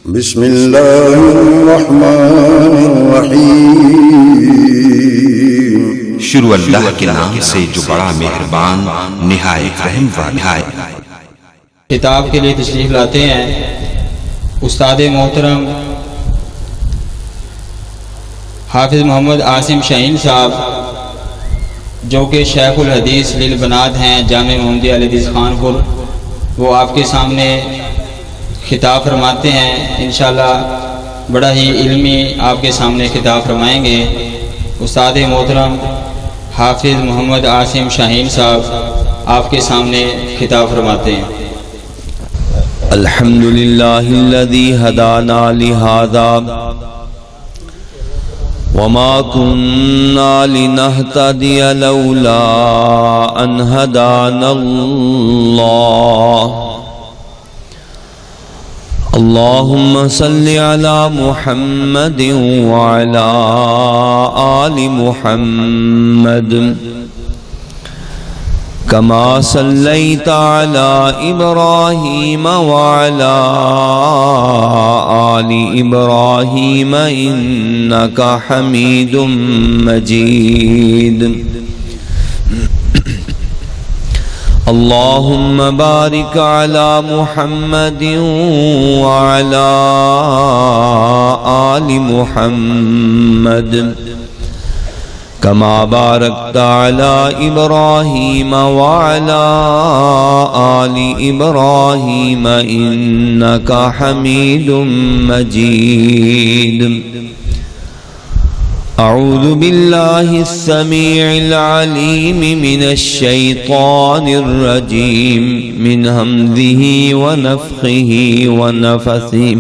بسم اللہ الرحمن الرحیم۔ شروع اللہ کے نام سے جو بڑا مہربان نہایت رحم والا ہے۔ کتاب کے لیے تشریف لاتے ہیں استاد محترم حافظ محمد عاصم شاہین صاحب، جو کہ شیخ الحدیث للبنات ہیں جامع محمدیہ الحدیث خانپور۔ وہ آپ کے سامنے خطاب فرماتے ہیں، انشاءاللہ بڑا ہی علمی آپ کے سامنے خطاب فرمائیں گے۔ استاد محترم حافظ محمد عاصم شاہین صاحب آپ کے سامنے خطاب فرماتے ہیں۔ الحمد للہ الذی ہدانا لہذا وما كنا لنهتدي لولا ان هدانا الله اللهم صل على محمد وعلى آل محمد كما صليت على إبراهيم وعلى آل إبراهيم إنك حميد مجيد اللهم بارك على محمد وعلى آل محمد كما باركت على إبراهيم وعلى آل إبراهيم إنك حميد مجيد أعوذ بالله السميع العليم من الشيطان الرجيم من همزه ونفخه ونفثه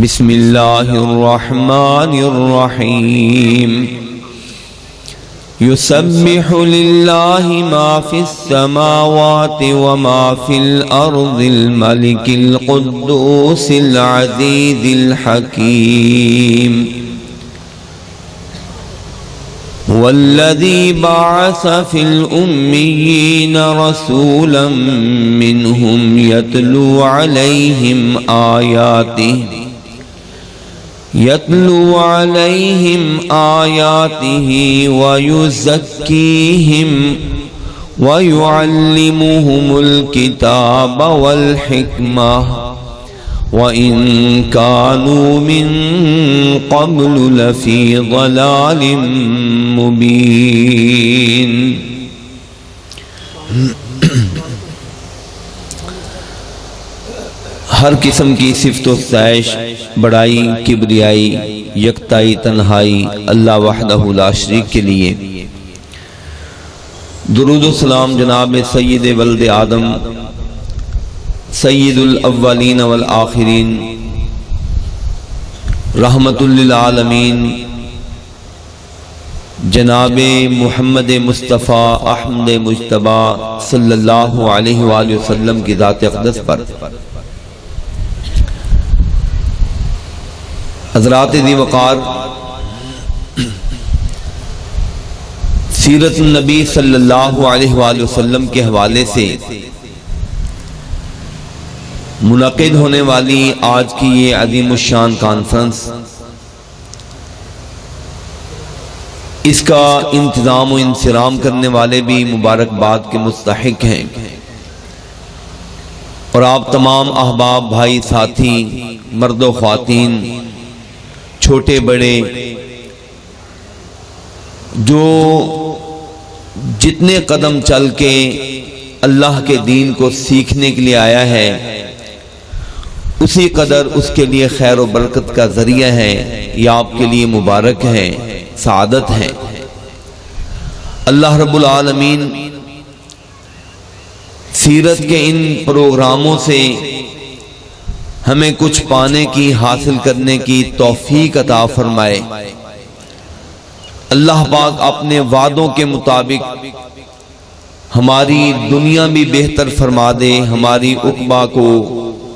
بسم الله الرحمن الرحيم يسبح لله ما في السماوات وما في الأرض الملك القدوس العزيز الحكيم والذي بعث في الأميين رسولا منهم يتلو عليهم آياته ويزكيهم ويعلمهم الكتاب والحكمة وَإِن كَانُوا مِن قَبْلُ لَفِي ضَلَالٍ مُبِينٍ۔ ہر قسم کی صفت و ستائش، بڑائی، کبریائی، یکتائی، تنہائی اللہ وحدہ لا شریک کے لیے۔ درود و سلام جناب سید ولد آدم سید الاولین والآخرین رحمت للعالمین جناب محمد مصطفیٰ احمد مجتبیٰ صلی اللہ علیہ وآلہ وسلم کی ذات اقدس پر۔ حضرات ذی وقار، سیرت النبی صلی اللہ علیہ وآلہ وسلم کے حوالے سے منعقد ہونے والی آج کی یہ عظیم الشان کانفرنس، اس کا انتظام و انصرام کرنے والے بھی مبارکباد کے مستحق ہیں، اور آپ تمام احباب، بھائی، ساتھی، مرد و خواتین، چھوٹے بڑے، جو جتنے قدم چل کے اللہ کے دین کو سیکھنے کے لیے آیا ہے، اسی قدر اس کے لیے خیر و برکت کا ذریعہ ہے، یہ آپ کے لیے مبارک ہے، سعادت ہے۔ اللہ رب العالمین سیرت کے ان پروگراموں سے ہمیں کچھ پانے کی، حاصل کرنے کی توفیق عطا فرمائے۔ اللہ پاک اپنے وعدوں کے مطابق ہماری دنیا بھی بہتر فرما دے، ہماری عقبہ کو،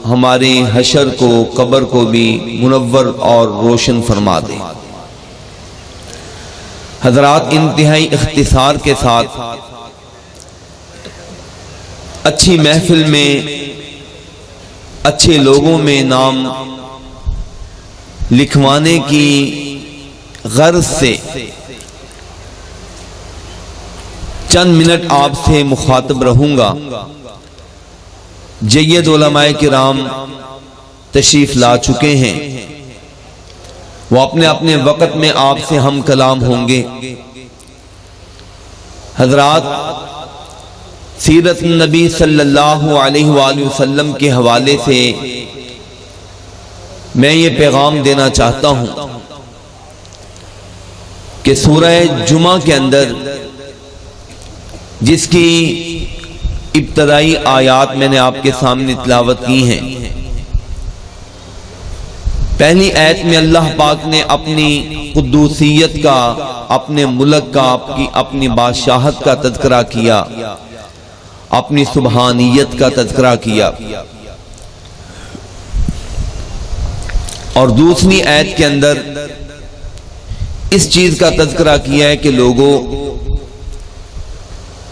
ہمارے حشر کو، قبر کو بھی منور اور روشن فرما دے۔ حضرات، انتہائی اختصار کے ساتھ اچھی محفل میں اچھے لوگوں میں نام لکھوانے کی غرض سے چند منٹ آپ سے مخاطب رہوں گا۔ جید علماء کرام تشریف لا چکے ہیں، وہ اپنے اپنے وقت میں آپ سے ہم کلام ہوں گے۔ حضرات، سیرت النبی صلی اللہ علیہ وآلہ وسلم کے حوالے سے میں یہ پیغام دینا چاہتا ہوں کہ سورہ جمعہ کے اندر جس کی ابتدائی آیات میں نے آپ کے سامنے تلاوت کی ہیں، پہلی آیت میں اللہ پاک نے اپنی قدوسیت کا، اپنے ملک کا، اپنی بادشاہت کا تذکرہ کیا، اپنی سبحانیت کا تذکرہ کیا، اور دوسری آیت کے اندر اس چیز کا تذکرہ کیا ہے کہ لوگوں،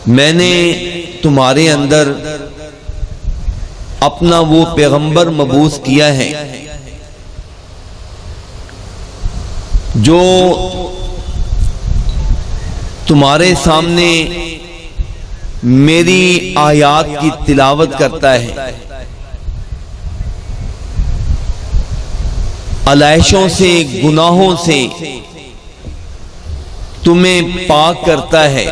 میں نے تمہارے اندر اپنا وہ پیغمبر مبعوث کیا ہے جو تمہارے سامنے میری آیات کی تلاوت کرتا ہے، علائشوں سے، گناہوں سے تمہیں پاک کرتا ہے،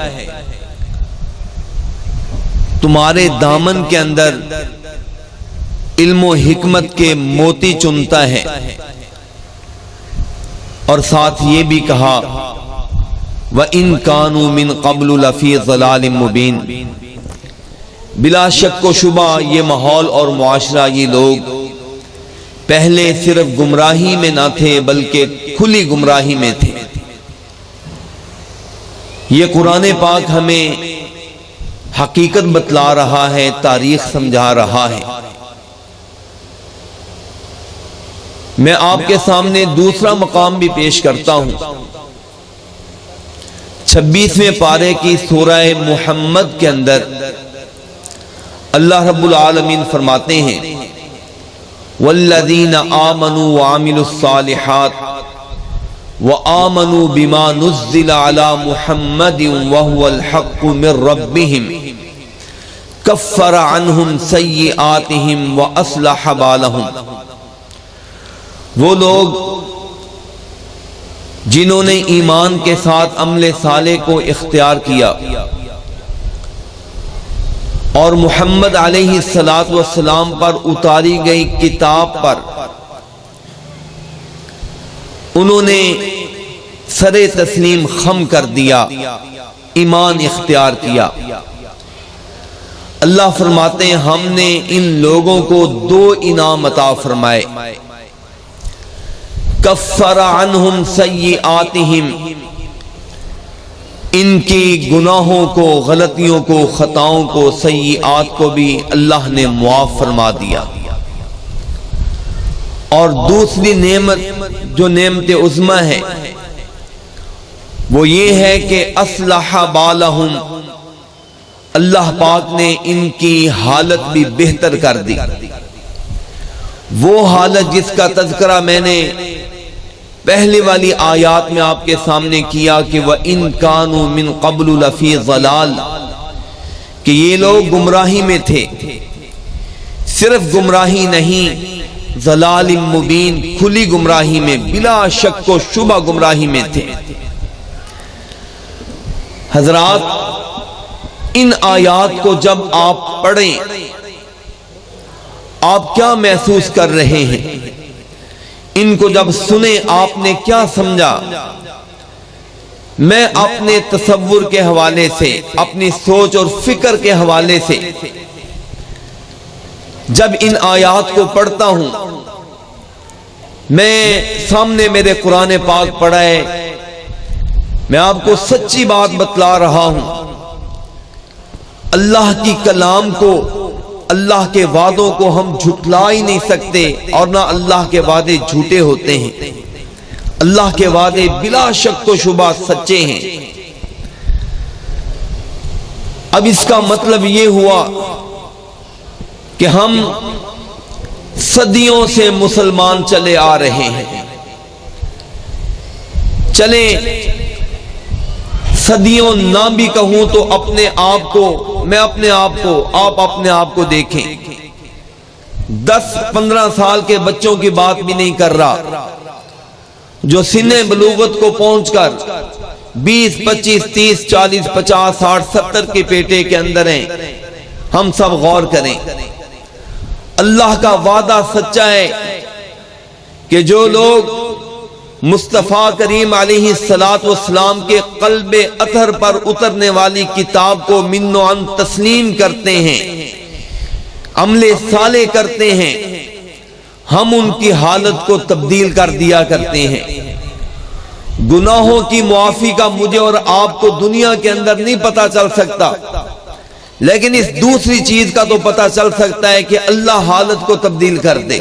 تمہارے دامن کے اندر علم و حکمت کے موتی چنتا ہے، اور ساتھ یہ بھی کہا وَإِن كَانُوا مِن قَبْلُ لَفِي ضَلَالٍ مُبِينٍ، بلا شک و شبہ یہ ماحول اور معاشرہ، یہ لوگ پہلے صرف گمراہی میں نہ تھے بلکہ کھلی گمراہی میں تھے۔ یہ قرآن پاک ہمیں حقیقت بتلا رہا ہے، تاریخ سمجھا رہا ہے۔ میں آپ کے سامنے دوسرا مقام بھی پیش کرتا ہوں۔ 26ویں پارے کی سورہ محمد کے اندر اللہ رب العالمین فرماتے ہیں وَالَّذِينَ آمَنُوا وَعَمِلُوا الصَّالِحَاتِ وَآمَنُوا بِمَا نُزِّلَ عَلَى مُحَمَّدٍ وَهُوَ الْحَقُّ مِن رَّبِّهِمْ كَفَّرَ عَنْهُمْ سَيِّئَاتِهِمْ وَأَصْلَحَ بَالَهُمْ۔ وہ لوگ جنہوں نے ایمان کے ساتھ عمل صالح کو اختیار کیا اور محمد علیہ السلام پر اتاری گئی کتاب پر انہوں نے سر تسلیم خم کر دیا، ایمان اختیار کیا، اللہ فرماتے ہیں ہم نے ان لوگوں کو 2 انعام عطا فرمائے۔ کفر عنہم سیئاتہم، ان کی گناہوں کو، غلطیوں کو، خطاؤں کو، سیئات کو بھی اللہ نے معاف فرما دیا۔ اور دوسری نعمت جو نعمت عظمی ہے وہ یہ ہے کہ اصلح بالہم، اللہ پاک نے ان کی حالت بھی بہتر کر دی۔ وہ حالت جس کا تذکرہ میں نے پہلے والی آیات میں آپ کے سامنے کیا کہ وَإِن كَانُوا مِن قَبْلُ لَفِي ضَلَالٍ، کہ یہ لوگ گمراہی میں تھے، صرف گمراہی نہیں، ضلال مبین، کھلی گمراہی میں، بلا شک و شبہ گمراہی میں تھے۔ حضرات، ان آیات کو جب آپ پڑھیں آپ کیا محسوس کر رہے ہیں؟ ان کو جب سنیں آپ نے کیا سمجھا؟ میں اپنے تصور کے حوالے سے، اپنی سوچ اور فکر کے حوالے سے جب ان آیات کو پڑھتا ہوں، میں سامنے میرے قرآن پاک پڑھا ہے، میں آپ کو سچی بات بتلا رہا ہوں، اللہ کی کلام کو، اللہ کے وعدوں کو ہم جھٹلا ہی نہیں سکتے، اور نہ اللہ کے وعدے جھوٹے ہوتے ہیں، اللہ کے وعدے بلا شک و شبہ سچے ہیں۔ اب اس کا مطلب یہ ہوا کہ ہم صدیوں سے مسلمان چلے آ رہے ہیں. چلیں صدیوں نہ بھی کہوں تو اپنے آپ کو، میں اپنے آپ کو، آپ اپنے آپ کو دیکھیں. 10-15 سال کے بچوں کی بات بھی نہیں کر رہا، جو سن بلوغت کو پہنچ کر 20, 25, 30, 40, 50, 60, 70 کے پیٹے کے اندر ہیں. ہم سب غور کریں. اللہ کا وعدہ سچا ہے کہ جو لوگ مصطفیٰ کریم علیہ السلام کے قلب اطہر پر اترنے والی کتاب کو من و عن تسلیم کرتے ہیں، عمل صالح کرتے ہیں، ہم ان کی حالت کو تبدیل کر دیا کرتے ہیں. گناہوں کی معافی کا مجھے اور آپ کو دنیا کے اندر نہیں پتا چل سکتا، لیکن اس دوسری چیز کا تو پتا چل سکتا ہے کہ اللہ حالت کو تبدیل کر دے.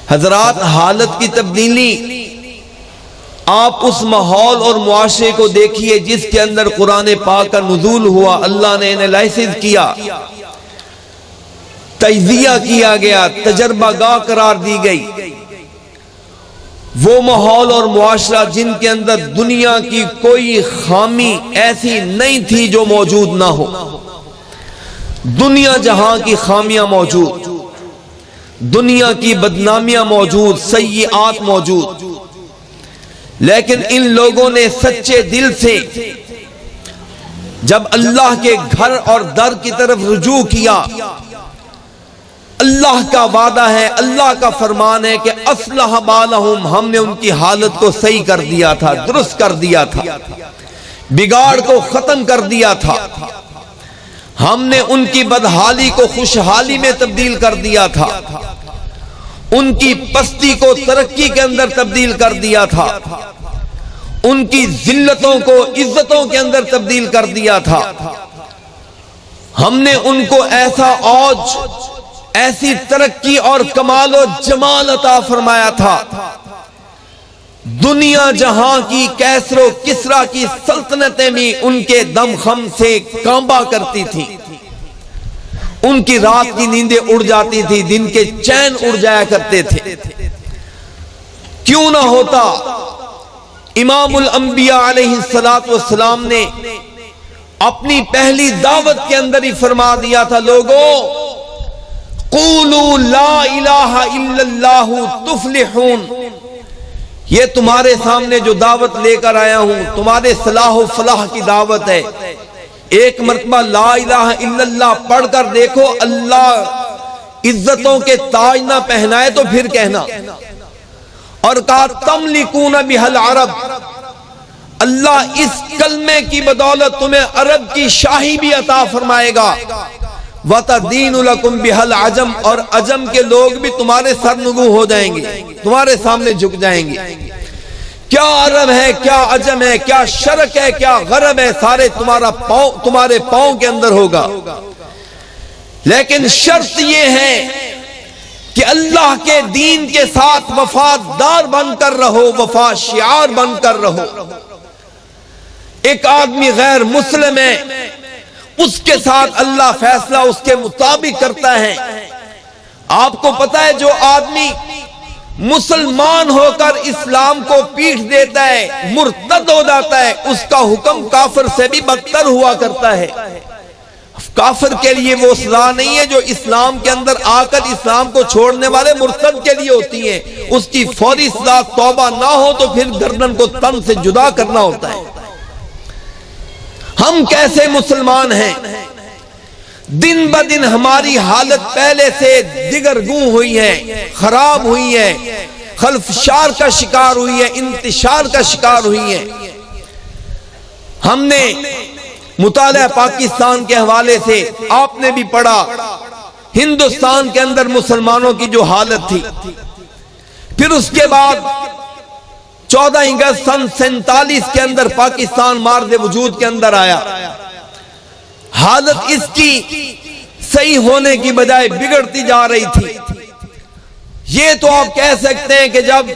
حضرات، حالت کی تبدیلی آپ اس ماحول اور معاشرے کو دیکھیے جس کے اندر قرآن پاک کا نزول ہوا. اللہ نے انالائسس کیا، تجزیہ کیا گیا، تجربہ گاہ قرار دی گئی. وہ ماحول اور معاشرہ جن کے اندر دنیا کی کوئی خامی ایسی نہیں تھی جو موجود نہ ہو. دنیا جہاں کی خامیاں موجود، دنیا کی بدنامیاں موجود، سیئات موجود، لیکن ان لوگوں نے سچے دل سے جب اللہ کے گھر اور در کی طرف رجوع کیا، اللہ کا وعدہ ہے، اللہ کا فرمان ہے کہ اصلح بالہم، ہم نے ان کی حالت کو صحیح کر دیا تھا، درست کر دیا تھا، بگاڑ کو ختم کر دیا تھا. ہم نے ان کی بدحالی کو خوشحالی میں تبدیل کر دیا تھا، ان کی پستی کو ترقی کے اندر تبدیل کر دیا تھا، ان کی ذلتوں کو عزتوں کے اندر تبدیل کر دیا تھا. ہم نے ان کو ایسا اوج، ایسی ترقی اور کمال و جمال عطا فرمایا تھا. دنیا جہاں کی کیسر و کسرا کی سلطنتیں بھی ان کے دم خم سے کانبا کرتی تھی. ان کی رات کی نیندیں اڑ جاتی تھی، دن کے چین اڑ جایا کرتے تھے. کیوں نہ ہوتا امام الانبیاء علیہ السلام نے اپنی پہلی دعوت کے اندر ہی فرما دیا تھا، لوگوں قولوا لا الہ الا اللہ تفلحون. یہ تمہارے سامنے جو دعوت لے کر آیا ہوں تمہارے صلاح و فلاح کی دعوت ہے. ایک مرتبہ لا الہ الا اللہ پڑھ کر دیکھو، اللہ عزتوں کے تاج نہ پہنائے تو پھر کہنا. اور کہا تملکون بها العرب، اللہ اس کلمے کی بدولت تمہیں عرب کی شاہی بھی عطا فرمائے گا. وَتَدِينُ لَكُمْ بِهَا الْعَجَمْ، اور عجم کے لوگ بھی تمہارے سرنگو ہو جائیں گے، تمہارے سامنے جھک جائیں گے. کیا عرب ہے، کیا عجم ہے، کیا شرق ہے، کیا غرب ہے، سارے تمہارے پاؤں کے اندر ہوگا. لیکن شرط یہ ہے کہ اللہ کے دین کے ساتھ وفادار بن کر رہو، وفا شعار بن کر رہو. ایک آدمی غیر مسلم ہے، اس کے ساتھ اللہ فیصلہ اس کے مطابق کرتا ہے. آپ کو پتا ہے جو آدمی مسلمان ہو کر اسلام کو پیٹھ دیتا ہے، مرتد ہو جاتا ہے، اس کا حکم کافر سے بھی بدتر ہوا کرتا ہے. کافر کے لیے وہ سزا نہیں ہے جو اسلام کے اندر آ کر اسلام کو چھوڑنے والے مرتد کے لیے ہوتی ہے. اس کی فوری سزا توبہ نہ ہو تو پھر گردن کو تن سے جدا کرنا ہوتا ہے. ہم کیسے مسلمان ہیں؟ دن بدن ہماری حالت پہلے سے دگرگوں ہوئی ہے، خراب ہوئی ہے، خلفشار کا شکار ہوئی ہے، انتشار کا شکار ہوئی ہے. ہم نے مطالعہ پاکستان کے حوالے سے آپ نے بھی پڑھا، ہندوستان کے اندر مسلمانوں کی جو حالت تھی. پھر اس کے بعد 14 اگست سن 47 کے اندر پاکستان مارد وجود کے اندر آیا. حالت اس کی صحیح ہونے کی بجائے بگڑتی جا رہی تھی. یہ تو آپ کہہ سکتے ہیں کہ جب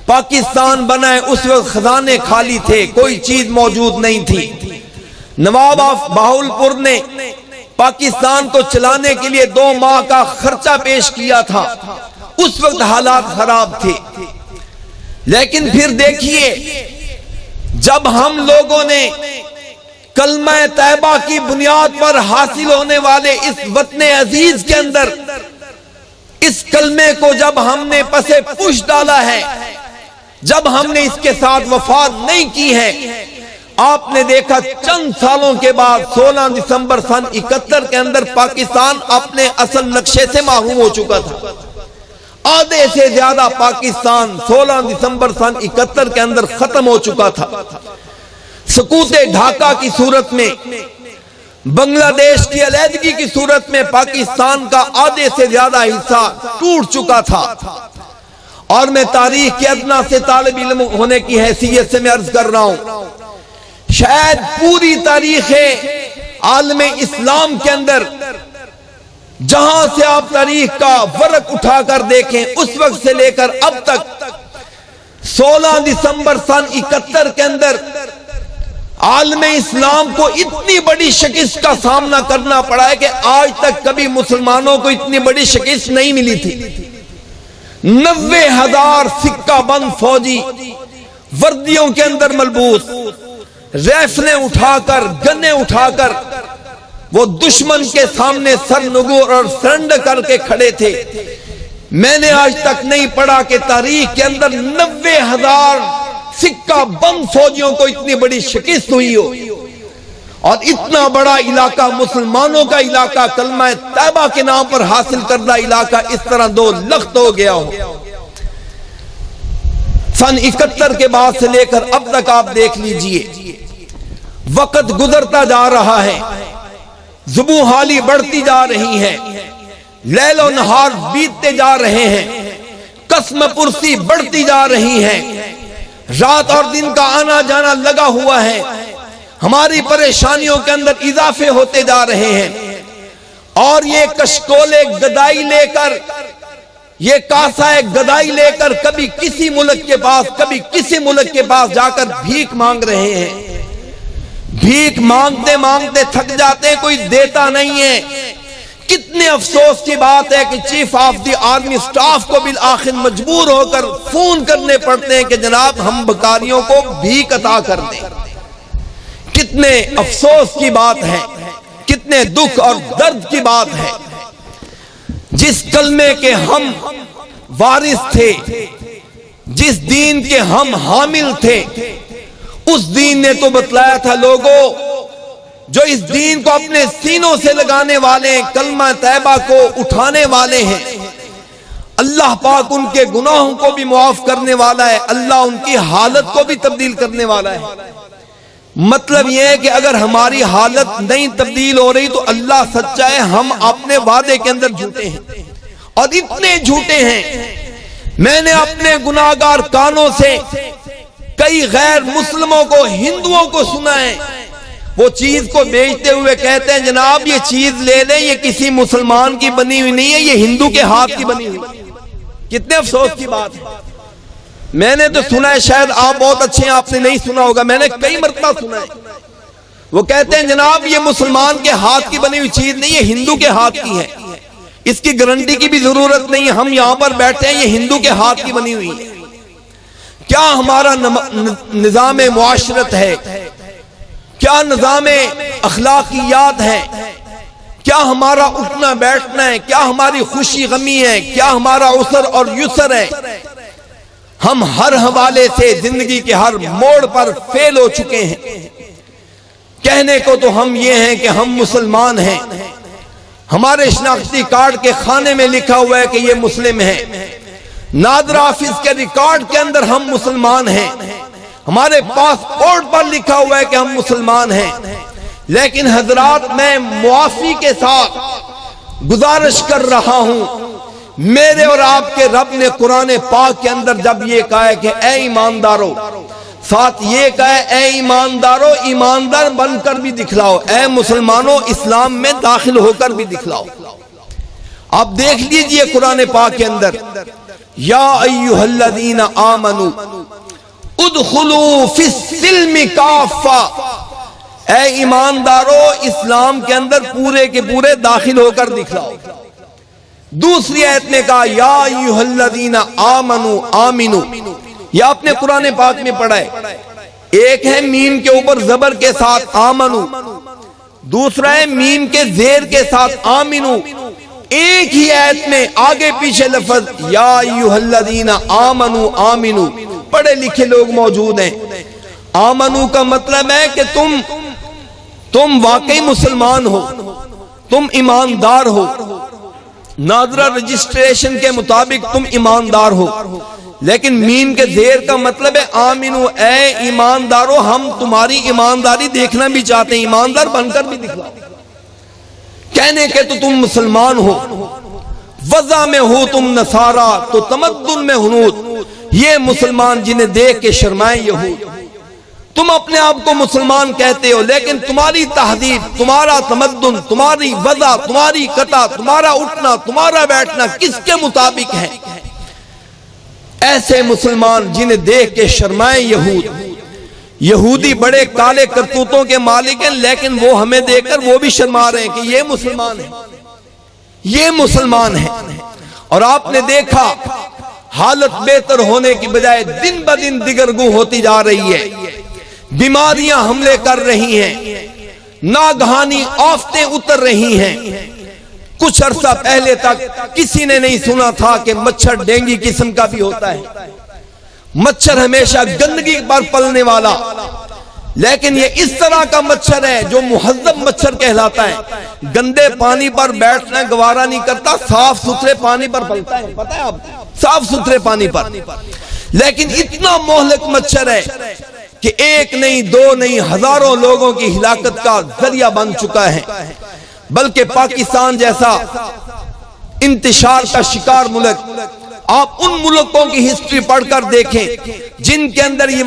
پاکستان بنا ہے اس وقت خزانے خالی تھے، کوئی چیز موجود نہیں تھی. نواب آف بہاولپور نے پاکستان کو چلانے کے لیے 2 ماہ کا خرچہ پیش کیا تھا. اس وقت حالات خراب تھے. لیکن پھر دیکھیے جب ہم لوگوں نے کلمہ طیبہ کی بنیاد پر حاصل ہونے والے اس وطن عزیز کے اندر اس کلمے کو جب ہم نے پسے پوش ڈالا ہے، جب ہم نے اس کے ساتھ وفا نہیں کی ہے، آپ نے دیکھا چند سالوں کے بعد 16 دسمبر سن 71 کے اندر پاکستان اپنے اصل نقشے سے محروم ہو چکا تھا. آدھے سے زیادہ پاکستان 16 دسمبر سن 71 کے اندر ختم ہو چکا تھا. سقوط ڈھاکہ کی صورت میں، بنگلہ دیش کی علیحدگی کی صورت میں پاکستان کا آدھے سے زیادہ حصہ ٹوٹ چکا تھا. اور میں تاریخ کے ادنا سے طالب علم ہونے کی حیثیت سے میں عرض کر رہا ہوں، شاید پوری تاریخ عالم اسلام کے اندر جہاں سے آپ تاریخ کا ورق اٹھا کر دیکھیں، اس وقت سے لے کر اب تک 16 دسمبر سن 71 کے اندر عالم اسلام کو اتنی بڑی شکست کا سامنا کرنا پڑا ہے کہ آج تک کبھی مسلمانوں کو اتنی بڑی شکست نہیں ملی تھی. 90,000 سکہ بند فوجی وردیوں کے اندر ملبوس، ریفلیں اٹھا کر، گنے اٹھا کر وہ دشمن کے سامنے سرنگو اور سرنڈر کر کے کھڑے تھے. میں نے آج تک نہیں پڑھا کہ تاریخ کے اندر 90,000 سکہ بند فوجیوں کو اتنی بڑی شکست ہوئی ہو اور اتنا بڑا علاقہ، مسلمانوں کا علاقہ، کلمہ طیبہ کے نام پر حاصل کردہ علاقہ اس طرح 2 لخت ہو گیا ہو. سن 71 کے بعد سے لے کر اب تک آپ دیکھ لیجئے، وقت گزرتا جا رہا ہے، زبوں حالی بڑھتی جا رہی ہے، لیل و نہار بیتتے جا رہے ہیں، قسم پرسی بڑھتی جا رہی ہے، رات اور دن کا آنا جانا لگا ہوا ہے، ہماری پریشانیوں کے اندر اضافے ہوتے جا رہے ہیں. اور یہ کشکولے گدائی لے کر، یہ کاسہ گدائی لے کر کبھی کسی ملک کے پاس، کبھی کسی ملک کے پاس جا کر بھیک مانگ رہے ہیں. بھیک مانگتے مانگتے تھک جاتے ہیں، کوئی دیتا نہیں ہے. کتنے افسوس کی بات ہے کہ chief of the army staff کو بالآخر مجبور ہو کر فون کرنے پڑتے ہیں کہ جناب ہم بھکاریوں کو بھیک عطا کر دیں. کتنے افسوس کی بات ہے، کتنے دکھ اور درد کی بات ہے. جس کلمے کے ہم وارث تھے، جس دین کے ہم حامل تھے، اس دین نے تو بتلایا تھا لوگوں، جو اس دین کو اپنے سینوں سے لگانے والے ہیں، کلمہ طیبہ کو اٹھانے والے ہیں، اللہ پاک ان کے گناہوں کو بھی معاف کرنے والا ہے، اللہ ان کی حالت کو بھی تبدیل کرنے والا ہے. مطلب یہ ہے کہ اگر ہماری حالت نہیں تبدیل ہو رہی تو اللہ سچا ہے، ہم اپنے وعدے کے اندر جھوٹے ہیں اور اتنے جھوٹے ہیں. میں نے اپنے گناہگار کانوں سے کئی غیر مسلموں کو، ہندوؤں کو سنا ہے، وہ چیز کو بیچتے ہوئے کہتے ہیں جناب یہ چیز لے لیں، یہ کسی مسلمان کی بنی ہوئی نہیں ہے، یہ ہندو کے ہاتھ کی بنی ہوئی. کتنے افسوس کی بات ہے. میں نے تو سنا ہے، شاید آپ بہت اچھے ہیں، آپ نے نہیں سنا ہوگا، میں نے کئی مرتبہ سنا ہے. وہ کہتے ہیں جناب یہ مسلمان کے ہاتھ کی بنی ہوئی چیز نہیں، یہ ہندو کے ہاتھ کی ہے، اس کی گارنٹی کی بھی ضرورت نہیں، ہم یہاں پر بیٹھے ہیں، یہ ہندو کے ہاتھ کی بنی ہوئی ہے. کیا ہمارا نظام معاشرت ہے، کیا نظام اخلاقیات ہے، کیا ہمارا اٹھنا بیٹھنا ہے، کیا ہماری خوشی غمی ہے، کیا ہمارا عسر اور یسر ہے. ہم ہر حوالے سے زندگی کے ہر موڑ پر فیل ہو چکے ہیں. کہنے کو تو ہم یہ ہیں کہ ہم مسلمان ہیں، ہمارے شناختی کارڈ کے خانے میں لکھا ہوا ہے کہ یہ مسلم ہے، نادر آفس کے ریکارڈ کے اندر ہم مسلمان ہیں، ہمارے پاسپورٹ پر لکھا ہوا ہے کہ ہم مسلمان ہیں. لیکن حضرات میں معافی کے ساتھ گزارش کر رہا ہوں، میرے اور آپ کے رب نے قرآن پاک کے اندر جب یہ کہا ہے کہ اے ایماندارو، ساتھ یہ کہا ہے اے ایماندارو ایماندار بن کر بھی دکھلاؤ، اے مسلمانوں اسلام میں داخل ہو کر بھی دکھلاؤ. آپ دیکھ لیجئے قرآن پاک کے اندر یا ایھا الذین آمنوا ادخلوا فی السلم کافہ، اے ایماندارو اسلام کے اندر پورے کے پورے داخل ہو کر دکھلاؤ۔ دوسری آیت نے کہا یا ایھا الذین آمنوا آمنو، یہ آپ نے قرآن پاک میں پڑھا ہے۔ ایک ہے میم کے اوپر زبر کے ساتھ آمنو، دوسرا ہے میم کے زیر کے ساتھ آمنو۔ ایک ہی آیت میں آگے پیچھے لفظ یا ایھا الذین آمنوا آمنو، پڑھے لکھے لوگ موجود ہیں۔ آمنو کا مطلب ہے کہ تم واقعی مسلمان ہو، تم ایماندار ہو، ناظرہ رجسٹریشن کے مطابق تم ایماندار ہو۔ لیکن میم کے زیر کا مطلب ہے آمنو، اے ایماندارو ہم تمہاری ایمانداری دیکھنا بھی چاہتے ہیں، ایماندار بن کر بھی دکھلاؤ۔ کہنے کہ تو تم مسلمان ہو، وضع میں ہو تم نصارا تو تمدن میں ہنود، یہ مسلمان جنہیں دیکھ کے شرمائیں یہود۔ تم اپنے آپ کو مسلمان کہتے ہو لیکن تمہاری تہذیب، تمہارا تمدن، تمہاری وضع، تمہاری قطع، تمہارا اٹھنا، تمہارا بیٹھنا کس کے مطابق ہے؟ ایسے مسلمان جنہیں دیکھ کے شرمائیں یہود۔ یہودی بڑے کالے کرتوتوں کے مالک ہیں لیکن وہ ہمیں دیکھ کر وہ بھی شرما رہے ہیں کہ یہ مسلمان ہیں، یہ مسلمان ہیں۔ اور آپ نے دیکھا حالت بہتر ہونے کی بجائے دن بدن دگرگوں ہوتی جا رہی ہے، بیماریاں حملے کر رہی ہیں، ناگہانی آفتیں اتر رہی ہیں۔ کچھ عرصہ پہلے تک کسی نے نہیں سنا تھا کہ مچھر ڈینگی قسم کا بھی ہوتا ہے، مچھر ہمیشہ گندگی پر پلنے والا، لیکن یہ اس طرح کا مچھر ہے جو مہذب مچھر کہلاتا ہے، گندے پانی پر بیٹھنا گوارا نہیں کرتا، صاف ستھرے پانی پر پلتا ہے، پتہ ہے آپ، صاف ستھرے پانی پر۔ لیکن اتنا مہلک مچھر ہے کہ ایک نہیں دو نہیں ہزاروں لوگوں کی ہلاکت کا ذریعہ بن چکا ہے۔ بلکہ پاکستان جیسا انتشار کا شکار ملک، آپ ان ملکوں کی ہسٹری پڑھ کر دیکھیں جن کے اندر یہ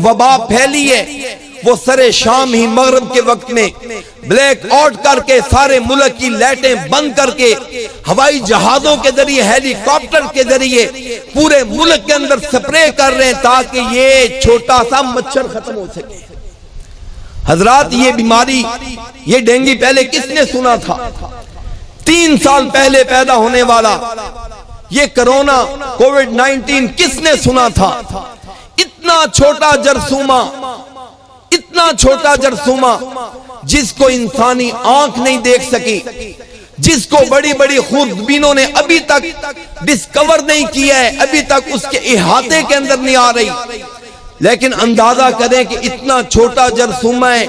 وبا پھیلی ہے، وہ سرے شام ہی مغرب کے وقت میں بلیک آؤٹ کر کے سارے ملک کی لائٹیں بند کر کے ہوائی جہازوں کے ذریعے، ہیلی کاپٹر کے ذریعے پورے ملک کے اندر سپرے کر رہے ہیں تاکہ یہ چھوٹا سا مچھر ختم ہو سکے۔ حضرات یہ بیماری، یہ ڈینگی پہلے کس نے سنا تھا؟ 3 سال پہلے پیدا ہونے والا یہ کرونا کووڈ-19 کس نے سنا تھا؟ اتنا چھوٹا جرثومہ، اتنا چھوٹا جرثومہ جس کو انسانی آنکھ نہیں دیکھ سکی، جس کو بڑی بڑی خوردبینوں نے ابھی تک ڈسکور نہیں کیا ہے، ابھی تک اس کے احاطے کے اندر نہیں آ رہی۔ لیکن اندازہ کریں کہ اتنا چھوٹا جرثومہ ہے،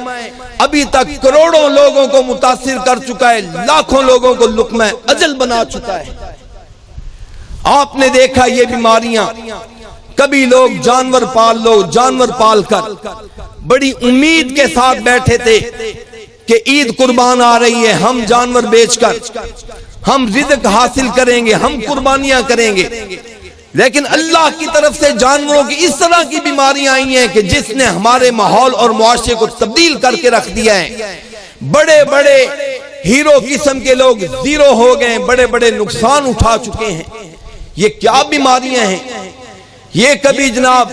ابھی تک کروڑوں لوگوں کو متاثر کر چکا ہے، لاکھوں لوگوں کو لقمہ اجل بنا چکا ہے۔ آپ نے دیکھا یہ بیماریاں، کبھی لوگ جانور پال کر بڑی امید کے ساتھ بیٹھے تھے کہ عید قربان آ رہی ہے، ہم جانور بیچ کر ہم رزق حاصل کریں گے، ہم قربانیاں کریں گے۔ لیکن اللہ کی طرف سے جانوروں کی اس طرح کی بیماریاں آئی ہیں کہ جس نے ہمارے ماحول اور معاشرے کو تبدیل کر کے رکھ دیا ہے۔ بڑے بڑے ہیرو قسم کے لوگ زیرو ہو گئے، بڑے بڑے نقصان اٹھا چکے ہیں۔ یہ کیا بیماریاں ہیں؟ یہ کبھی جناب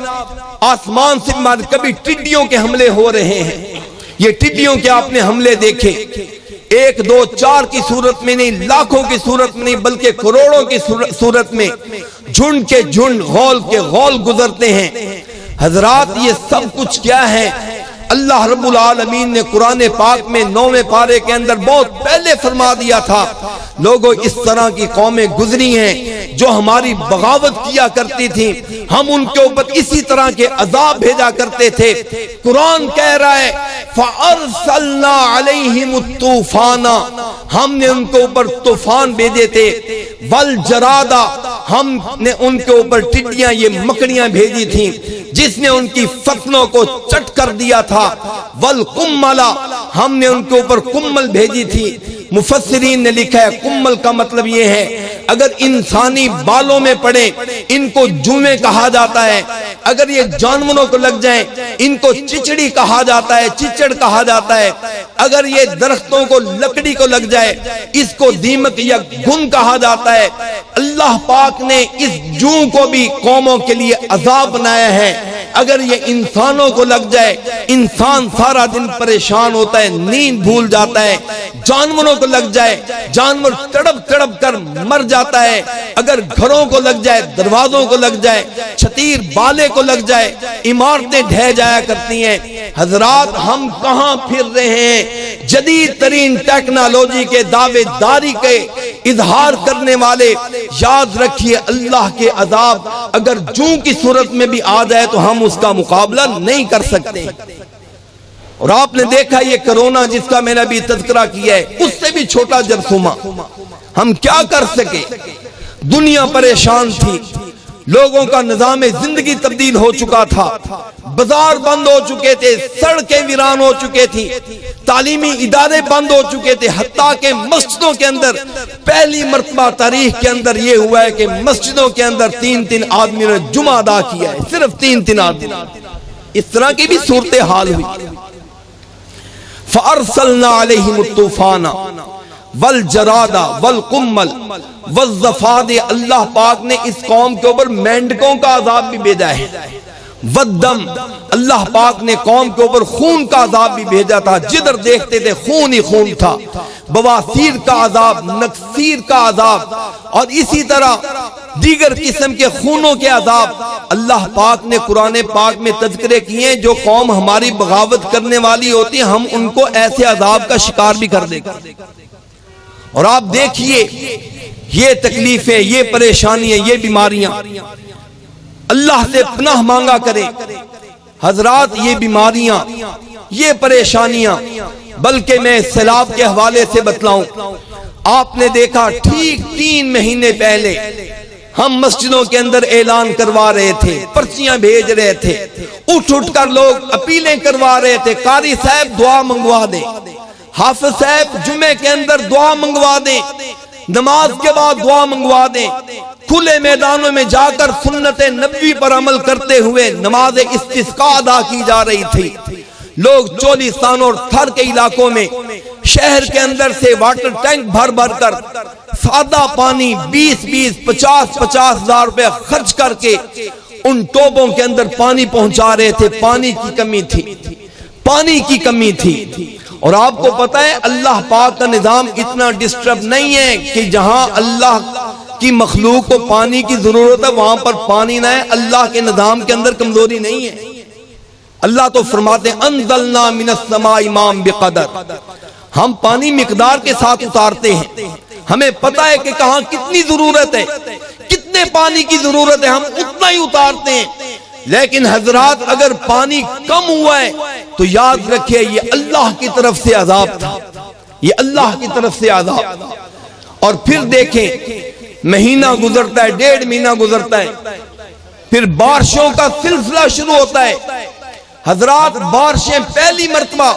آسمان سے کبھی ٹڈیوں کے حملے ہو رہے ہیں۔ یہ ٹڈیوں کے آپ نے حملے دیکھے، 1 2 4 کی صورت میں نہیں، لاکھوں کی صورت میں نہیں، بلکہ کروڑوں کی صورت میں جھنڈ کے جھنڈ، غول کے غول گزرتے ہیں۔ حضرات یہ سب کچھ کیا ہے؟ اللہ رب العالمین نے قرآن پاک میں 9ویں پارے کے اندر بہت پہلے فرما دیا تھا، لوگوں اس طرح کی قومیں گزری ہیں جو ہماری بغاوت کیا کرتی تھیں، ہم ان کے اوپر اسی طرح کے عذاب بھیجا کرتے تھے۔ قرآن کہہ رہا ہے فَأَرْسَلْنَا عَلَيْهِمُ الطُّوفَانَ، ہم نے ان کے اوپر طوفان بھیجے تھے، وَالْجَرَادَ، ہم نے ان کے اوپر ٹڈیاں، یہ مکڑیاں بھیجی تھیں جس نے ان کی فصلوں کو چٹ کر دیا تھا، وَالْقُمَّلَ، ہم نے ان کے اوپر کمل بھیجی تھی۔ مفسرین نے لکھا ہے کمل کا مطلب یہ ہے اگر انسانی بالوں میں پڑے ان کو جومے کہا جاتا ہے، اگر یہ جانوروں کو لگ جائیں ان کو چچڑی کہا جاتا ہے، چچڑ کہا جاتا ہے، اگر یہ درختوں کو لکڑی کو لگ جائے اس کو دیمک یا گھن کہا جاتا ہے۔ اللہ پاک نے اس جوں کو بھی قوموں کے لیے عذاب بنایا ہے۔ اگر یہ انسانوں کو لگ جائے انسان سارا دن پریشان ہوتا ہے، نیند بھول جاتا ہے. جانوروں کو لگ جائے جانور تڑپ تڑپ کر مر جاتا ہے. اگر گھروں کو لگ جائے، دروازوں کو لگ جائے، چھتیر بالے کو لگ جائے، عمارتیں ڈھہ جایا کرتی ہیں. حضرات ہم کہاں پھر رہے ہیں؟ جدید ترین ٹیکنالوجی کے دعوے داری کے اظہار کرنے والے، یاد رکھیے اللہ کے عذاب اگر جوں کی صورت میں بھی آ جائے تو ہم اس کا مقابلہ نہیں کر سکتے. اور آپ نے دیکھا یہ کرونا جس کا میں نے ابھی تذکرہ کیا ہے، اس سے بھی چھوٹا جرثومہ. ہم کیا کر سکے؟ دنیا پریشان تھی، لوگوں کا نظام زندگی تبدیل ہو چکا تھا، بازار بند ہو چکے تھے، سڑکیں ویران ہو چکے تھی، تعلیمی ادارے بند ہو چکے تھے. حتیٰ کہ مسجدوں کے اندر پہلی مرتبہ تاریخ کے اندر یہ ہوا ہے کہ مسجدوں کے اندر 3 آدمی نے جمعہ ادا کیا ہے، صرف 3 آدمی. اس طرح کی بھی صورتحال ہوئی. فَأَرْسَلْنَا عَلَيْهِمُ الطُّوفَانَ وَالْجَرَادَ وَالْقُمَّلَ وَالضَّفَادِعَ. اللہ پاک نے اس قوم کے اوپر مینڈکوں کا عذاب بھی بھیجا ہے. وَالدَّمَ، اللہ پاک نے قوم کے اوپر خون کا عذاب بھی بھیجا تھا، جدھر دیکھتے تھے خون ہی خون تھا. بواسیر کا عذاب، نکسیر کا عذاب، اور اسی طرح دیگر قسم کے خونوں کے عذاب. اللہ پاک نے قرآن پاک میں تذکرے کیے ہیں جو قوم ہماری بغاوت کرنے والی ہوتی ہے ہم ان کو ایسے عذاب کا شکار بھی کر دیں گے. اور آپ دیکھیے یہ تکلیفیں، یہ پریشانیاں، یہ بیماریاں، اللہ سے پناہ مانگا کریں. حضرات یہ بیماریاں، یہ پریشانیاں، بلکہ میں سیلاب کے حوالے سے بتلاؤں. آپ نے دیکھا ٹھیک 3 مہینے پہلے ہم مسجدوں کے اندر اعلان کروا رہے تھے، پرچیاں بھیج رہے تھے، اٹھ اٹھ کر لوگ اپیلیں کروا رہے تھے، قاری صاحب دعا منگوا دیں، حافظ صاحب جمعے کے اندر دعا منگوا دیں، نماز کے بعد دعا منگوا دیں. کھلے میدانوں میں جا کر سنت نبوی پر عمل کرتے ہوئے نماز استسقاء ادا کی جا رہی تھی. لوگ چولیستان اور تھر کے علاقوں میں شہر کے اندر سے واٹر ٹینک بھر بھر کر سادہ پانی 20-50 ہزار روپے خرچ کر کے ان ٹوبوں کے اندر پانی پہنچا رہے تھے. پانی کی کمی تھی، پانی کی کمی تھی. اور آپ کو پتہ ہے اللہ پاک کا نظام اتنا ڈسٹرب نہیں ہے کہ جہاں اللہ کی مخلوق کو پانی کی ضرورت ہے وہاں پر پانی نہ ہے. اللہ کے نظام کے اندر کمزوری نہیں ہے. اللہ تو فرماتے ہیں انزلنا من السماء ماء بقدر، ہم پانی مقدار کے ساتھ اتارتے ہیں. ہمیں پتہ ہے کہ کہاں کتنی ضرورت ہے، کتنے پانی کی ضرورت ہے، ہم اتنا ہی اتارتے ہیں. لیکن حضرات اگر پانی کم ہوا ہے تو یاد رکھیں یہ اللہ کی طرف سے عذاب تھا، یہ اللہ کی طرف سے عذاب. اور پھر دیکھیں مہینہ گزرتا ہے، 1.5 مہینہ گزرتا ہے، پھر بارشوں کا سلسلہ شروع ہوتا ہے. حضرات بارشیں پہلی مرتبہ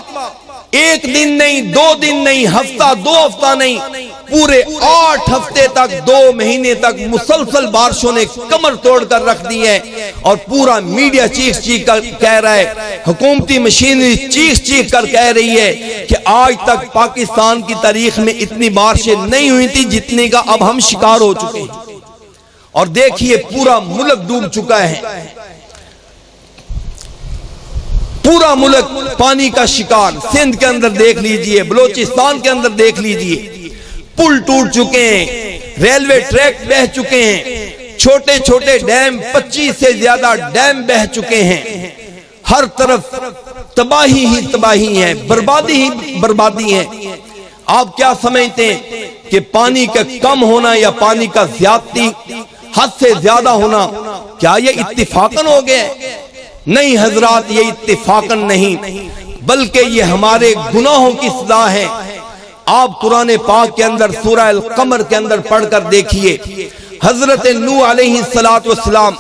1 دن نہیں، 2 دن نہیں، ہفتہ 2 ہفتہ نہیں، پورے 8 ہفتے تک 2 مہینے تک مسلسل بارشوں نے کمر توڑ کر رکھ دی ہے. اور پورا میڈیا چیخ چیخ کر کہہ رہا ہے، حکومتی مشینری چیخ چیخ کر کہہ رہی ہے کہ آج تک پاکستان کی تاریخ میں اتنی بارشیں نہیں ہوئی تھی جتنے کا اب ہم شکار ہو چکے ہیں. اور دیکھیے پورا ملک ڈوب چکا ہے، پورا ملک پانی کا شکار. سندھ کے اندر دیکھ لیجئے، بلوچستان کے اندر دیکھ لیجئے، پل ٹوٹ چکے ہیں، ریلوے ٹریک بہہ چکے ہیں، چھوٹے چھوٹے ڈیم 25 سے زیادہ ڈیم بہہ چکے ہیں. ہر طرف تباہی ہی تباہی ہے، بربادی ہی بربادی ہے. آپ کیا سمجھتے ہیں کہ پانی کا کم ہونا یا پانی کا زیادتی حد سے زیادہ ہونا کیا یہ اتفاقاً ہو گئے؟ نہیں حضرات، یہ اتفاقاً نہیں، بلکہ یہ ہمارے گناہوں کی سزا ہے. آپ قرآن پاک کے اندر سورہ القمر کے اندر پڑھ کر دیکھیے، حضرت نوح علیہ السلام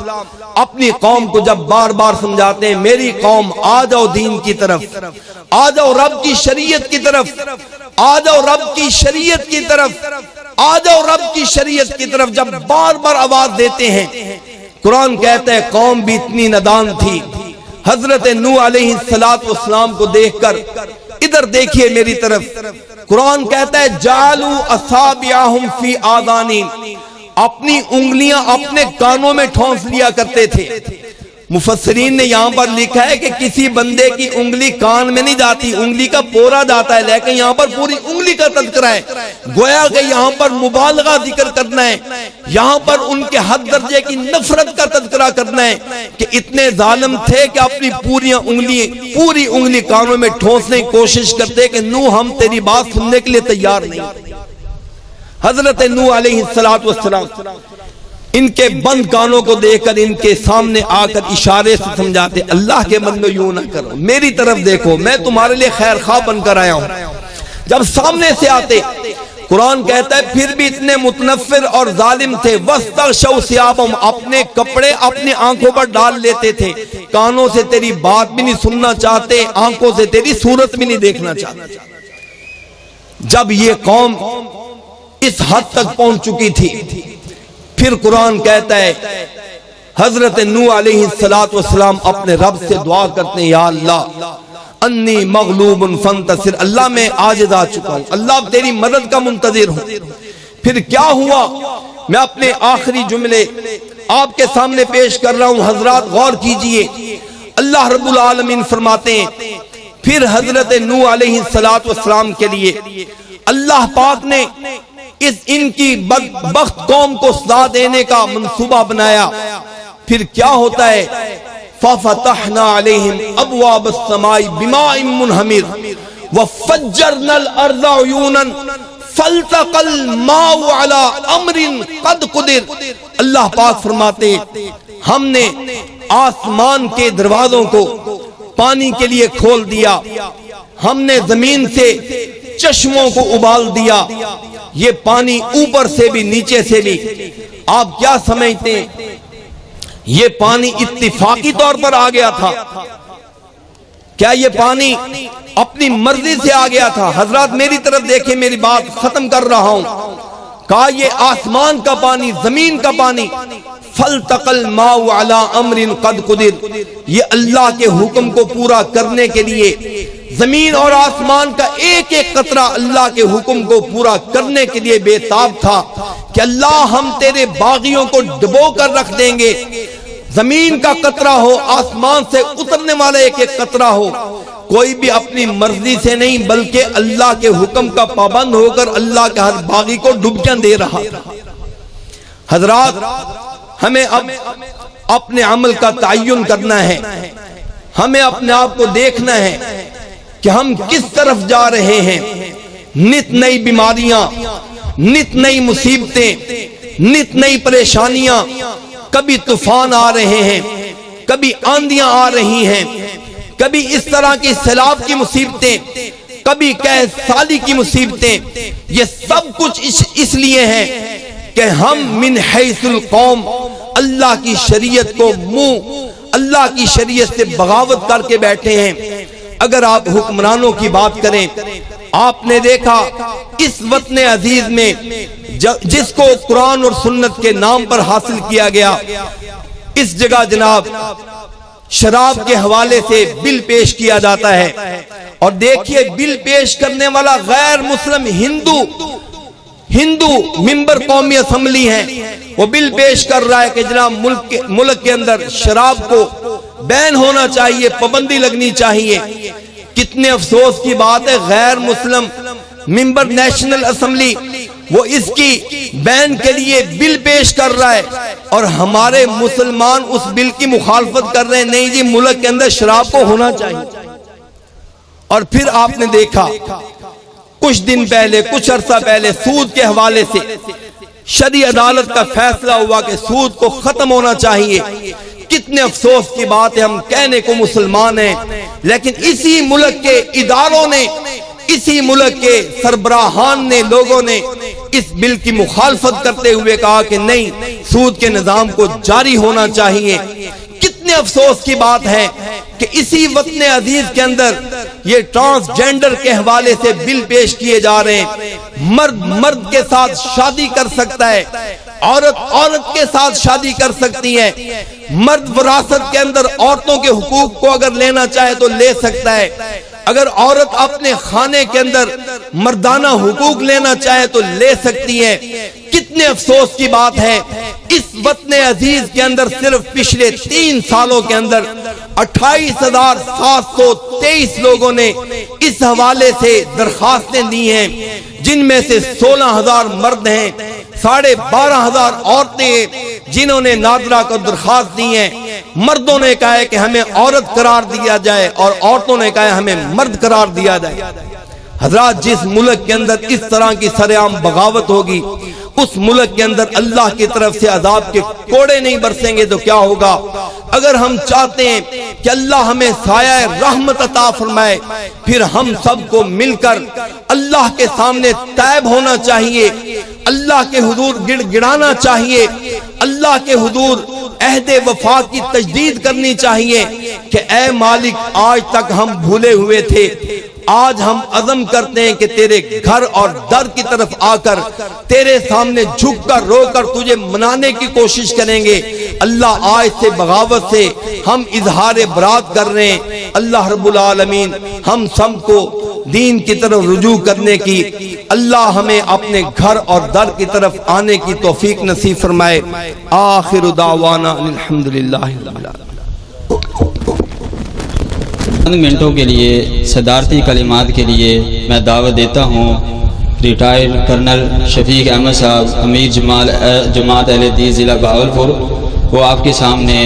اپنی قوم کو جب بار بار سمجھاتے ہیں میری قوم آ جاؤ دین کی طرف، آ جاؤ رب کی شریعت کی طرف، آ جاؤ رب کی شریعت کی طرف، آ جاؤ رب کی شریعت کی طرف، جب بار بار آواز دیتے ہیں قرآن کہتا ہے قوم بھی اتنی نادان تھی. حضرت نوح علیہ السلام کو دیکھ کر ادھر دیکھیے میری طرف، قرآن کہتا ہے جعلوا اصابعہم فی آذانہم، اپنی انگلیاں اپنے کانوں میں ٹھونس لیا کرتے تھے. مفسرین نے یہاں پر لکھا ہے کہ کسی بندے کی انگلی کان میں نہیں جاتی، انگلی کا پورا جاتا ہے، لیکن یہاں پر پوری انگلی کا تذکرہ ہے، گویا کہ یہاں پر مبالغہ ذکر کرنا ہے، یہاں پر ان کے حد درجے کی نفرت کا تذکرہ کرنا ہے کہ اتنے ظالم تھے کہ اپنی پوری انگلی کانوں میں ٹھونسنے کی کوشش کرتے کہ نوح ہم تیری بات سننے کے لیے تیار نہیں۔ حضرت نوح علیہ السلام ان کے بند کانوں کو دیکھ کر ان کے سامنے آ کر اشارے سے سمجھاتے، اللہ کے بندو یوں نہ کرو، میری طرف دیکھو، میں تمہارے لیے خیر خواہ بن کر آیا ہوں۔ جب سامنے سے آتے، قرآن کہتا ہے پھر بھی اتنے متنفر اور ظالم تھے، وَاسْتَغْشَوْا ثِيَابَهُمْ، اپنے کپڑے اپنی آنکھوں پر ڈال لیتے تھے، کانوں سے تیری بات بھی نہیں سننا چاہتے، آنکھوں سے تیری صورت بھی نہیں دیکھنا چاہتے۔ جب یہ قوم اس حد تک پہنچ چکی تھی، پھر قرآن کہتا ہے حضرت نوح علیہ السلام اپنے رب سے دعا کرتے ہیں، یا اللہ انی مغلوب فانتصر، اللہ میں عاجز آ چکا ہوں، اللہ تیری مدد کا منتظر ہوں۔ پھر کیا ہوا، میں اپنے آخری جملے آپ کے سامنے پیش کر رہا ہوں، حضرات غور کیجئے۔ اللہ رب العالمین فرماتے ہیں پھر حضرت نوح علیہ السلام کے لیے اللہ پاک نے ان کی بدبخت قوم کو سزا دینے کا منصوبہ بنایا۔ پھر کیا ہوتا ہے، فَفَتَحْنَا عَلَيْهِمْ أَبْوَابَ السَّمَاءِ بِمَاءٍ مُنْهَمِرٍ وَفَجَّرْنَا الْأَرْضَ عُيُونًا فَالْتَقَى الْمَاءُ عَلَى أَمْرٍ قَدْ قُدِرَ۔ اللہ پاک فرماتے ہم نے آسمان کے دروازوں کو پانی کے لیے کھول دیا، ہم نے زمین سے چشموں کو ابال دیا، یہ پانی اوپر سے بھی نیچے سے بھی۔ آپ کیا سمجھتے ہیں یہ پانی اتفاقی طور پر آ گیا تھا؟ کیا یہ پانی اپنی مرضی سے آ گیا تھا؟ حضرات میری طرف دیکھیں، میری بات ختم کر رہا ہوں۔ کہا یہ آسمان کا پانی، زمین کا پانی، فَالْتَقَى الْمَاءُ عَلَىٰ أَمْرٍ قَدْ قُدِرَ، یہ اللہ کے حکم کو پورا کرنے کے لیے زمین اور آسمان کا ایک ایک قطرہ اللہ کے حکم کو پورا کرنے کے لیے بے تاب تھا کہ اللہ ہم تیرے باغیوں کو ڈبو کر رکھ دیں گے، زمین کا قطرہ ہو، آسمان سے اترنے والا ایک ایک قطرہ ہو، کوئی بھی اپنی مرضی سے نہیں بلکہ اللہ کے حکم کا پابند ہو کر اللہ کے ہر باغی کو ڈبکیاں دے رہا۔ حضرات ہمیں اب اپنے عمل کا تعین کرنا ہے، ہمیں اپنے آپ کو دیکھنا ہے کہ ہم کس طرف جا رہے ہیں۔ نت نئی بیماریاں، نت نئی مصیبتیں، نت نئی پریشانیاں، کبھی طوفان آ رہے ہیں، کبھی آندیاں آ رہی ہیں، کبھی اس طرح کی سیلاب کی مصیبتیں، کبھی قحط سالی کی مصیبتیں۔ یہ سب کچھ اس لیے ہے کہ ہم من حیث القوم اللہ کی شریعت کو اللہ کی شریعت سے بغاوت کر کے بیٹھے ہیں۔ اگر آپ حکمرانوں کی بات کریں، آپ نے دیکھا اس وطن عزیز میں جس کو قرآن اور سنت کے نام پر حاصل کیا گیا، اس جگہ جناب شراب کے حوالے سے بل پیش کیا جاتا ہے، اور دیکھیے بل پیش کرنے والا غیر مسلم ہندو ممبر قومی اسمبلی ہے، وہ بل پیش کر رہا ہے کہ جناب ملک کے اندر شراب کو بین ہونا چاہیے، پابندی لگنی چاہیے۔ کتنے افسوس کی بات ہے، غیر مسلم ممبر نیشنل اسمبلی وہ اس کی بین کے لیے بل پیش کر رہا ہے، اور ہمارے مسلمان اس بل کی مخالفت کر رہے ہیں، نہیں جی ملک کے اندر شراب کو ہونا چاہیے۔ اور پھر آپ نے دیکھا کچھ دن پہلے، کچھ عرصہ پہلے سود کے حوالے سے شرعی عدالت کا فیصلہ ہوا کہ سود کو ختم ہونا چاہیے۔ کتنے افسوس کی بات ہے، ہم کہنے کو مسلمان ہیں لیکن اسی ملک کے اداروں نے، اسی ملک کے سربراہان نے، لوگوں نے اس بل کی مخالفت کرتے ہوئے کہا کہ نہیں، سود کے نظام کو جاری ہونا چاہیے۔ کتنے افسوس کی بات ہے کہ اسی وطن عزیز کے اندر یہ ٹرانسجینڈر کے حوالے سے بل پیش کیے جا رہے ہیں۔ مرد کے ساتھ شادی کر سکتا ہے، عورت کے ساتھ شادی کر سکتی ہے، مرد وراثت کے اندر عورتوں کے حقوق کو اگر لینا چاہے تو لے سکتا ہے۔ اگر عورت اپنے خانے کے اندر مردانہ حقوق لینا چاہے تو لے سکتی ہے۔ کتنے افسوس کی بات ہے، اس وطن عزیز کے اندر صرف پچھلے 3 سالوں کے اندر 28,723 لوگوں نے اس حوالے سے درخواستیں دی ہیں، جن میں سے 16,000 مرد ہیں، 12,500 عورتیں ہیں جنہوں نے نادرہ کو درخواست دی ہیں۔ مردوں نے کہا ہے کہ ہمیں عورت قرار دیا جائے اور عورتوں نے کہا ہے ہمیں مرد قرار دیا جائے۔ حضرات، جس ملک کے اندر اس طرح کی سرعام بغاوت ہوگی، اس ملک کے اندر اللہ کی طرف سے عذاب کے کوڑے نہیں برسیں گے تو کیا ہوگا؟ اگر ہم چاہتے ہیں کہ اللہ ہمیں سایہ رحمت عطا فرمائے، پھر ہم سب کو مل کر اللہ کے سامنے تائب ہونا چاہیے، اللہ کے حضور گڑ گڑانا چاہیے، اللہ کے حضور عہد وفا کی تجدید کرنی چاہیے کہ اے مالک، آج تک ہم بھولے ہوئے تھے، آج ہم عزم کرتے ہیں کہ تیرے گھر اور در کی طرف آ کر تیرے سامنے جھک کر رو کر تجھے منانے کی کوشش کریں گے۔ اللہ، آج سے بغاوت سے ہم اظہار برات کر رہے ہیں۔ اللہ رب العالمین ہم سب کو دین کی طرف رجوع کرنے کی، اللہ ہمیں اپنے گھر اور در کی طرف آنے کی توفیق نصیب فرمائے۔ آخر دعوانا الحمدللہ رب العالمین۔ چند منٹوں کے لیے صدارتی کلمات کے لیے میں دعوت دیتا ہوں ریٹائرڈ کرنل شفیق احمد صاحب، امیر جماعت اہل حدیث ضلع بہاولپور۔ وہ آپ کے سامنے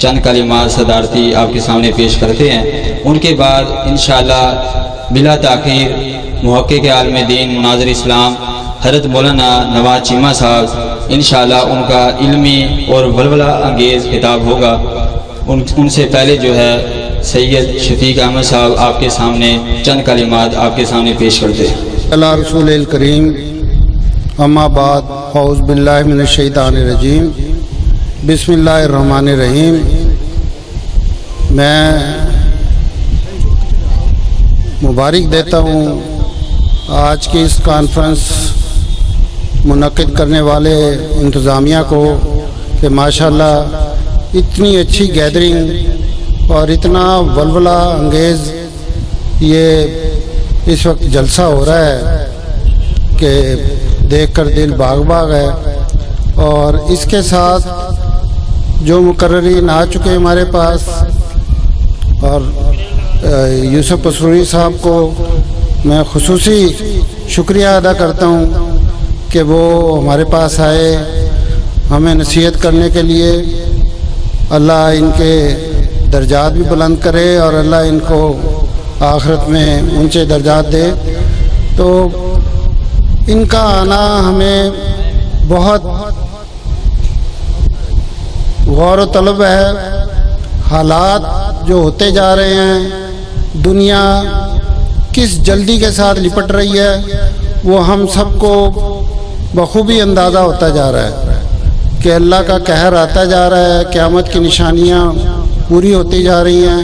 چند کلمات صدارتی آپ کے سامنے پیش کرتے ہیں۔ ان کے بعد انشاءاللہ بلا تاخیر محقق عالم دین مناظر اسلام حضرت مولانا نواز چیمہ صاحب، انشاءاللہ ان کا علمی اور ولولہ انگیز خطاب ہوگا۔ ان سے پہلے جو ہے سید شفیق احمد صاحب آپ کے سامنے چند کلمات آپ کے سامنے پیش کرتے ہیں۔ اللہ رسول الکریم، اما بعد، اعوذ باللہ من الشیطان الرجیم، بسم اللہ الرحمن الرحیم۔ میں مبارک دیتا ہوں آج کی اس کانفرنس منعقد کرنے والے انتظامیہ کو کہ ماشاءاللہ اتنی اچھی گیدرنگ اور اتنا ولولہ انگیز یہ اس وقت جلسہ ہو رہا ہے کہ دیکھ کر دل باغ باغ ہے۔ اور اس کے ساتھ جو مقررین آ چکے ہمارے پاس، اور یوسف پسروری صاحب کو میں خصوصی شکریہ ادا کرتا ہوں کہ وہ ہمارے پاس آئے ہمیں نصیحت کرنے کے لیے۔ اللہ ان کے درجات بھی بلند کرے اور اللہ ان کو آخرت میں اونچے درجات دے۔ تو ان کا آنا ہمیں بہت غور و طلب ہے۔ حالات جو ہوتے جا رہے ہیں، دنیا کس جلدی کے ساتھ لپٹ رہی ہے، وہ ہم سب کو بخوبی اندازہ ہوتا جا رہا ہے کہ اللہ کا قہر آتا جا رہا ہے، قیامت کی نشانیاں پوری ہوتی جا رہی ہیں۔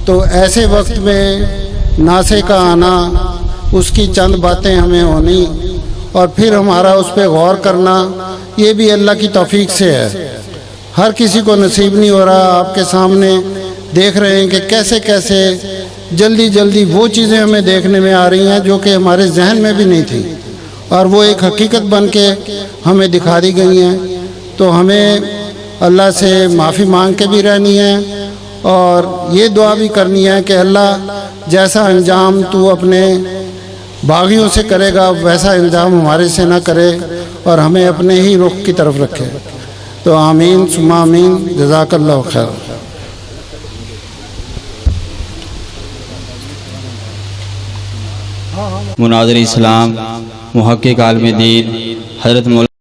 تو ایسے وقت میں ناسے کا آنا، اس کی چند باتیں ہمیں ہونی اور پھر ہمارا اس پہ غور کرنا، یہ بھی اللہ کی توفیق سے ہے۔ ہر کسی کو نصیب نہیں ہو رہا۔ آپ کے سامنے دیکھ رہے ہیں کہ کیسے کیسے جلدی جلدی وہ چیزیں ہمیں دیکھنے میں آ رہی ہیں جو کہ ہمارے ذہن میں بھی نہیں تھی، اور وہ ایک حقیقت بن کے ہمیں دکھا دی گئی ہیں۔ تو ہمیں اللہ سے معافی مانگ کے بھی رہنی ہے اور یہ دعا بھی کرنی ہے کہ اللہ جیسا انجام تو اپنے باغیوں سے کرے گا، ویسا انجام ہمارے سے نہ کرے اور ہمیں اپنے ہی رخ کی طرف رکھے۔ تو آمین ثم آمین، جزاک اللہ خیر۔ مناظر اسلام محقق عالم دین حضرت مولانا